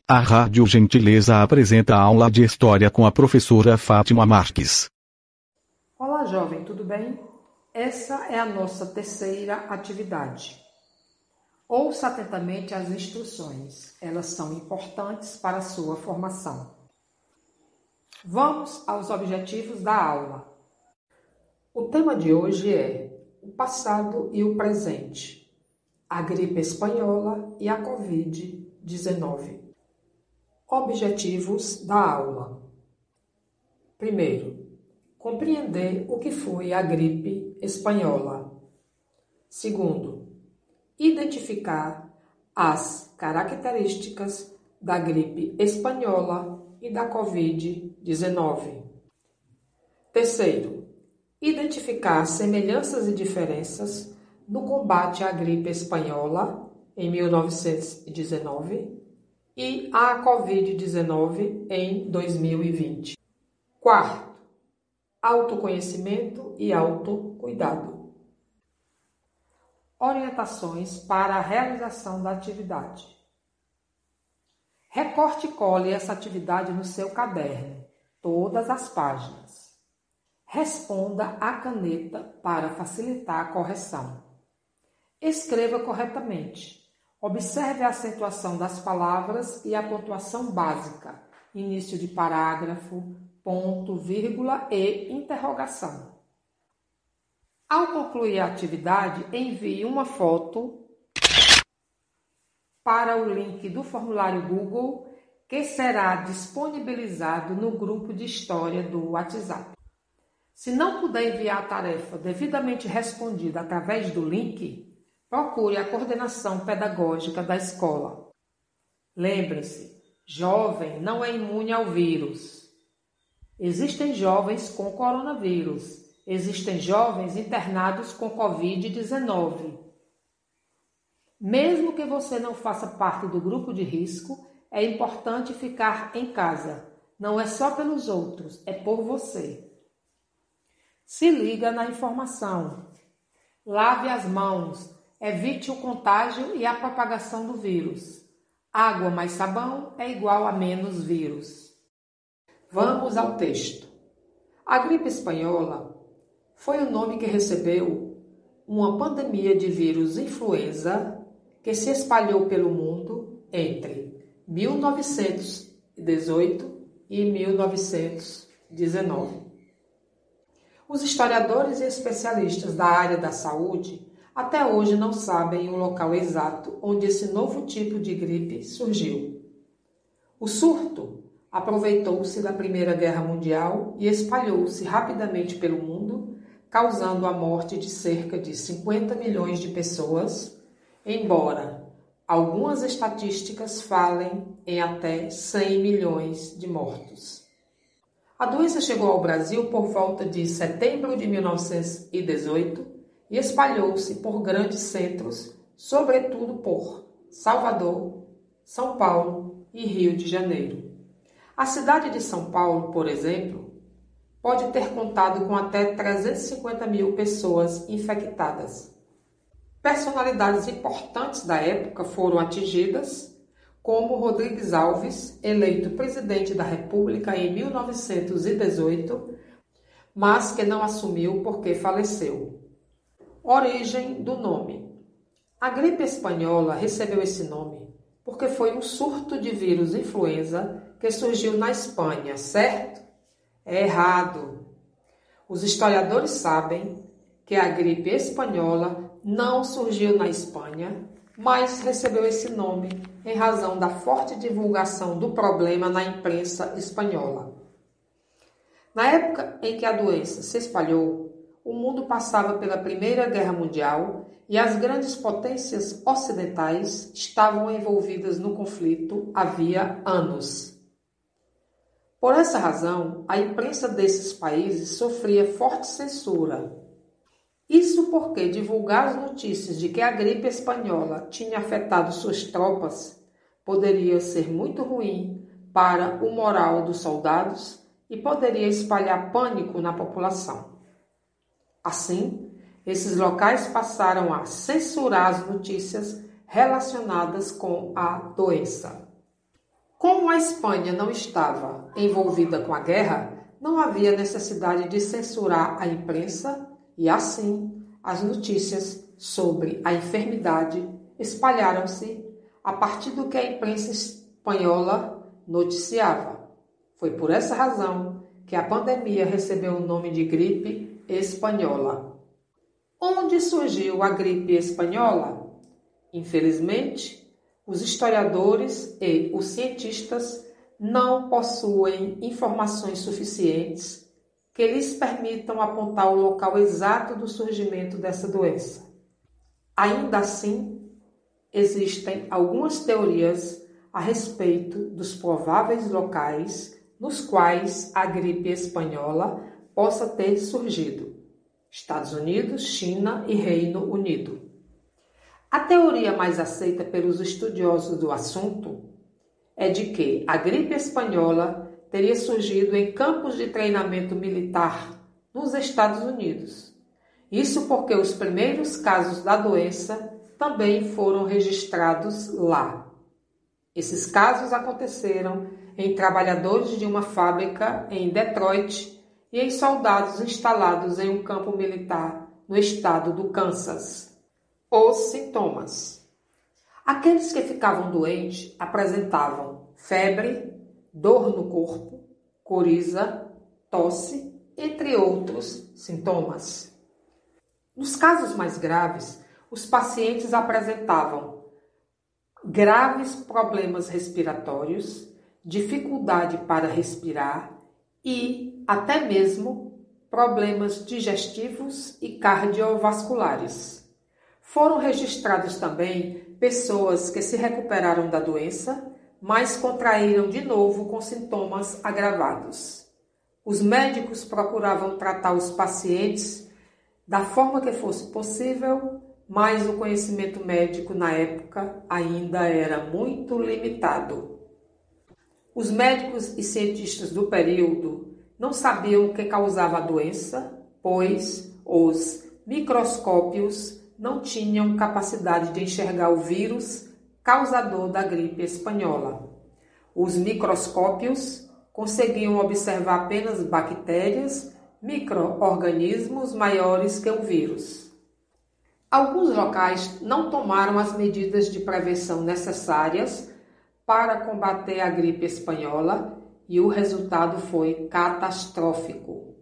A Rádio Gentileza apresenta a aula de História com a professora Fátima Marques. Olá, jovem, tudo bem? Essa é a nossa terceira atividade. Ouça atentamente as instruções, elas são importantes para a sua formação. Vamos aos objetivos da aula. O tema de hoje é o passado e o presente, a gripe espanhola e a Covid-19. Objetivos da aula. Primeiro, compreender o que foi a gripe espanhola. Segundo, identificar as características da gripe espanhola e da Covid-19. Terceiro, identificar semelhanças e diferenças no combate à gripe espanhola em 1919 e à Covid-19 em 2020. Quarto, autoconhecimento e autocuidado. Orientações para a realização da atividade. Recorte e cole essa atividade no seu caderno, todas as páginas. Responda à caneta para facilitar a correção. Escreva corretamente. Observe a acentuação das palavras e a pontuação básica, início de parágrafo, ponto, vírgula e interrogação. Ao concluir a atividade, envie uma foto para o link do formulário Google, que será disponibilizado no grupo de história do WhatsApp. Se não puder enviar a tarefa devidamente respondida através do link, procure a coordenação pedagógica da escola. Lembre-se, jovem não é imune ao vírus. Existem jovens com coronavírus. Existem jovens internados com Covid-19. Mesmo que você não faça parte do grupo de risco, é importante ficar em casa. Não é só pelos outros, é por você. Se liga na informação. Lave as mãos. Evite o contágio e a propagação do vírus. Água mais sabão é igual a menos vírus. Vamos ao texto. A gripe espanhola foi o nome que recebeu uma pandemia de vírus influenza que se espalhou pelo mundo entre 1918 e 1919. Os historiadores e especialistas da área da saúde até hoje não sabem o local exato onde esse novo tipo de gripe surgiu. O surto aproveitou-se da Primeira Guerra Mundial e espalhou-se rapidamente pelo mundo, causando a morte de cerca de 50 milhões de pessoas, embora algumas estatísticas falem em até 100 milhões de mortos. A doença chegou ao Brasil por volta de setembro de 1918, e espalhou-se por grandes centros, sobretudo por Salvador, São Paulo e Rio de Janeiro. A cidade de São Paulo, por exemplo, pode ter contado com até 350 mil pessoas infectadas. Personalidades importantes da época foram atingidas, como Rodrigues Alves, eleito presidente da República em 1918, mas que não assumiu porque faleceu. Origem do nome. A gripe espanhola recebeu esse nome porque foi um surto de vírus influenza que surgiu na Espanha, certo? É errado. Os historiadores sabem que a gripe espanhola não surgiu na Espanha, mas recebeu esse nome em razão da forte divulgação do problema na imprensa espanhola. Na época em que a doença se espalhou, o mundo passava pela Primeira Guerra Mundial e as grandes potências ocidentais estavam envolvidas no conflito havia anos. Por essa razão, a imprensa desses países sofria forte censura. Isso porque divulgar as notícias de que a gripe espanhola tinha afetado suas tropas poderia ser muito ruim para o moral dos soldados e poderia espalhar pânico na população. Assim, esses locais passaram a censurar as notícias relacionadas com a doença. Como a Espanha não estava envolvida com a guerra, não havia necessidade de censurar a imprensa e, assim, as notícias sobre a enfermidade espalharam-se a partir do que a imprensa espanhola noticiava. Foi por essa razão que a pandemia recebeu o nome de gripe espanhola. Onde surgiu a gripe espanhola? Infelizmente, os historiadores e os cientistas não possuem informações suficientes que lhes permitam apontar o local exato do surgimento dessa doença. Ainda assim, existem algumas teorias a respeito dos prováveis locais nos quais a gripe espanhola possa ter surgido: Estados Unidos, China e Reino Unido. A teoria mais aceita pelos estudiosos do assunto é de que a gripe espanhola teria surgido em campos de treinamento militar nos Estados Unidos. Isso porque os primeiros casos da doença também foram registrados lá. Esses casos aconteceram em trabalhadores de uma fábrica em Detroit e em soldados instalados em um campo militar no estado do Kansas. Os sintomas: aqueles que ficavam doentes apresentavam febre, dor no corpo, coriza, tosse, entre outros sintomas. Nos casos mais graves, os pacientes apresentavam graves problemas respiratórios, dificuldade para respirar e até mesmo problemas digestivos e cardiovasculares. Foram registrados também pessoas que se recuperaram da doença, mas contraíram de novo com sintomas agravados. Os médicos procuravam tratar os pacientes da forma que fosse possível, mas o conhecimento médico na época ainda era muito limitado. Os médicos e cientistas do período não sabiam o que causava a doença, pois os microscópios não tinham capacidade de enxergar o vírus causador da gripe espanhola. Os microscópios conseguiam observar apenas bactérias, micro-organismos maiores que um vírus. Alguns locais não tomaram as medidas de prevenção necessárias para combater a gripe espanhola e o resultado foi catastrófico.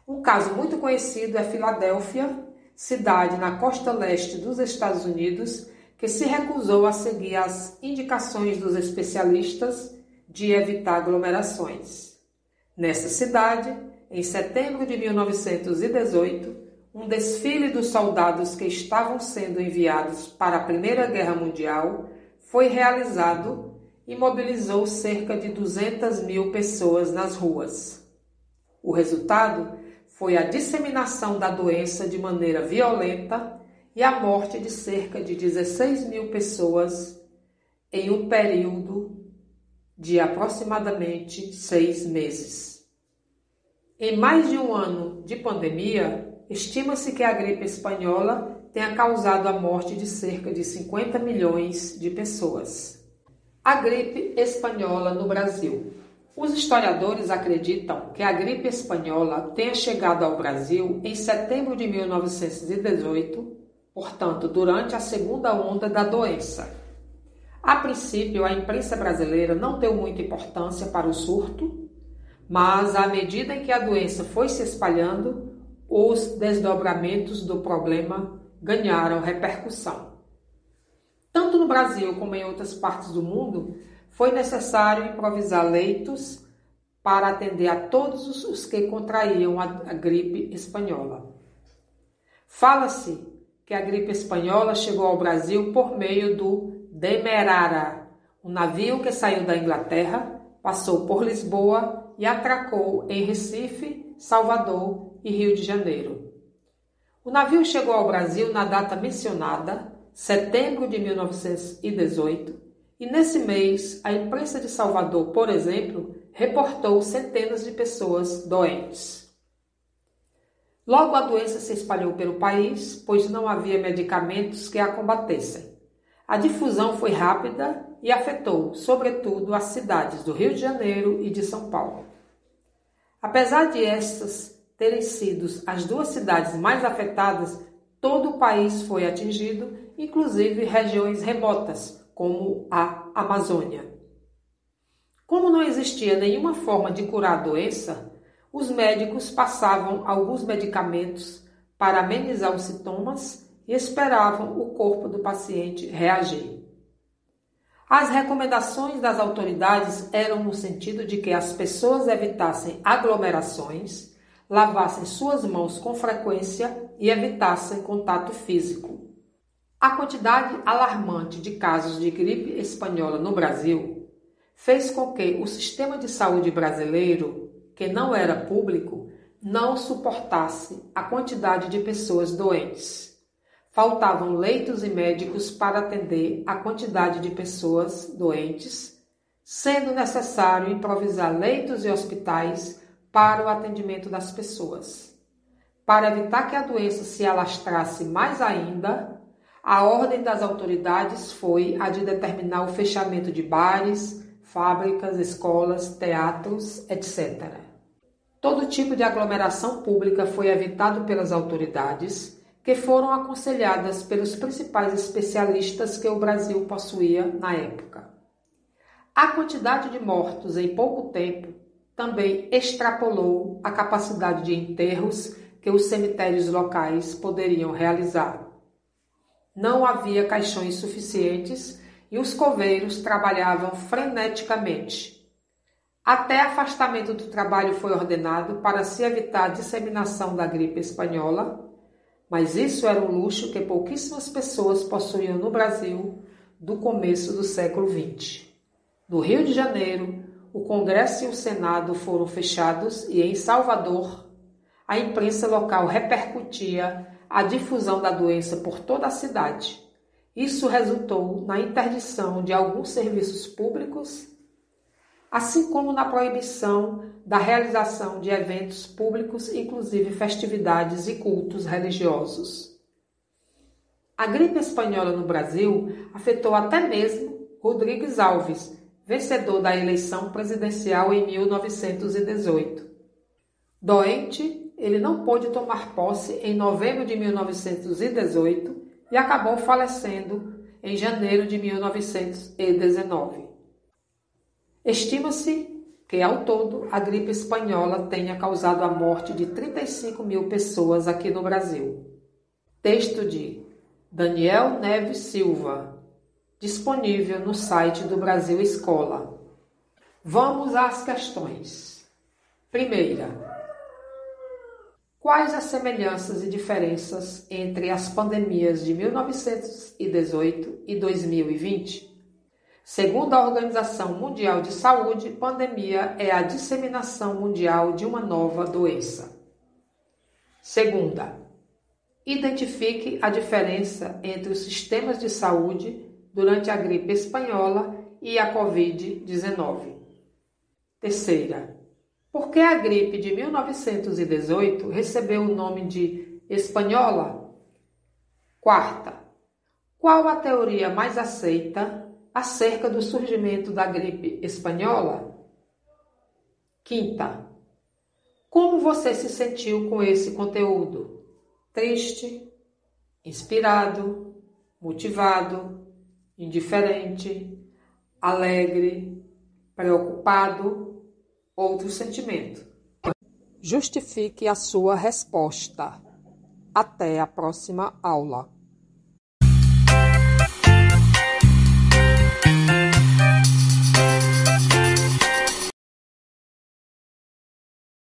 Um caso muito conhecido é Filadélfia, cidade na costa leste dos Estados Unidos, que se recusou a seguir as indicações dos especialistas de evitar aglomerações. Nessa cidade, em setembro de 1918, um desfile dos soldados que estavam sendo enviados para a Primeira Guerra Mundial foi realizado e mobilizou cerca de 200.000 pessoas nas ruas. O resultado foi a disseminação da doença de maneira violenta e a morte de cerca de 16.000 pessoas em um período de aproximadamente 6 meses. Em mais de um ano de pandemia, estima-se que a gripe espanhola tenha causado a morte de cerca de 50 milhões de pessoas. A gripe espanhola no Brasil. Os historiadores acreditam que a gripe espanhola tenha chegado ao Brasil em setembro de 1918, portanto, durante a segunda onda da doença. A princípio, a imprensa brasileira não deu muita importância para o surto, mas à medida em que a doença foi se espalhando, os desdobramentos do problema ganharam repercussão. Tanto no Brasil como em outras partes do mundo, foi necessário improvisar leitos para atender a todos os que contraíam a gripe espanhola. Fala-se que a gripe espanhola chegou ao Brasil por meio do Demerara, um navio que saiu da Inglaterra, passou por Lisboa e atracou em Recife, Salvador e Rio de Janeiro. O navio chegou ao Brasil na data mencionada, setembro de 1918, e nesse mês a imprensa de Salvador, por exemplo, reportou centenas de pessoas doentes. Logo, a doença se espalhou pelo país, pois não havia medicamentos que a combatessem. A difusão foi rápida e afetou, sobretudo, as cidades do Rio de Janeiro e de São Paulo. Apesar de estas terem sido as duas cidades mais afetadas, todo o país foi atingido, inclusive regiões remotas, como a Amazônia. Como não existia nenhuma forma de curar a doença, os médicos passavam alguns medicamentos para amenizar os sintomas e esperavam o corpo do paciente reagir. As recomendações das autoridades eram no sentido de que as pessoas evitassem aglomerações, lavassem suas mãos com frequência e evitassem contato físico. A quantidade alarmante de casos de gripe espanhola no Brasil fez com que o sistema de saúde brasileiro, que não era público, não suportasse a quantidade de pessoas doentes. Faltavam leitos e médicos para atender a quantidade de pessoas doentes, sendo necessário improvisar leitos e hospitais para o atendimento das pessoas. Para evitar que a doença se alastrasse mais ainda, a ordem das autoridades foi a de determinar o fechamento de bares, fábricas, escolas, teatros, etc. Todo tipo de aglomeração pública foi evitado pelas autoridades, que foram aconselhadas pelos principais especialistas que o Brasil possuía na época. A quantidade de mortos em pouco tempo também extrapolou a capacidade de enterros que os cemitérios locais poderiam realizar. Não havia caixões suficientes e os coveiros trabalhavam freneticamente. Até afastamento do trabalho foi ordenado para se evitar a disseminação da gripe espanhola, mas isso era um luxo que pouquíssimas pessoas possuíam no Brasil do começo do século XX. No Rio de Janeiro, o Congresso e o Senado foram fechados e, em Salvador, a imprensa local repercutia a difusão da doença por toda a cidade. Isso resultou na interdição de alguns serviços públicos, assim como na proibição da realização de eventos públicos, inclusive festividades e cultos religiosos. A gripe espanhola no Brasil afetou até mesmo Rodrigues Alves, vencedor da eleição presidencial em 1918. Doente, ele não pôde tomar posse em novembro de 1918 e acabou falecendo em janeiro de 1919. Estima-se que, ao todo, a gripe espanhola tenha causado a morte de 35 mil pessoas aqui no Brasil. Texto de Daniel Neves Silva, disponível no site do Brasil Escola. Vamos às questões. Primeira, quais as semelhanças e diferenças entre as pandemias de 1918 e 2020? Segundo a Organização Mundial de Saúde, pandemia é a disseminação mundial de uma nova doença. Segunda, identifique a diferença entre os sistemas de saúde durante a gripe espanhola e a Covid-19. Terceira, por que a gripe de 1918 recebeu o nome de espanhola? Quarta, qual a teoria mais aceita acerca do surgimento da gripe espanhola? Quinta, como você se sentiu com esse conteúdo? Triste, inspirado, motivado, indiferente, alegre, preocupado, outro sentimento? Justifique a sua resposta. Até a próxima aula.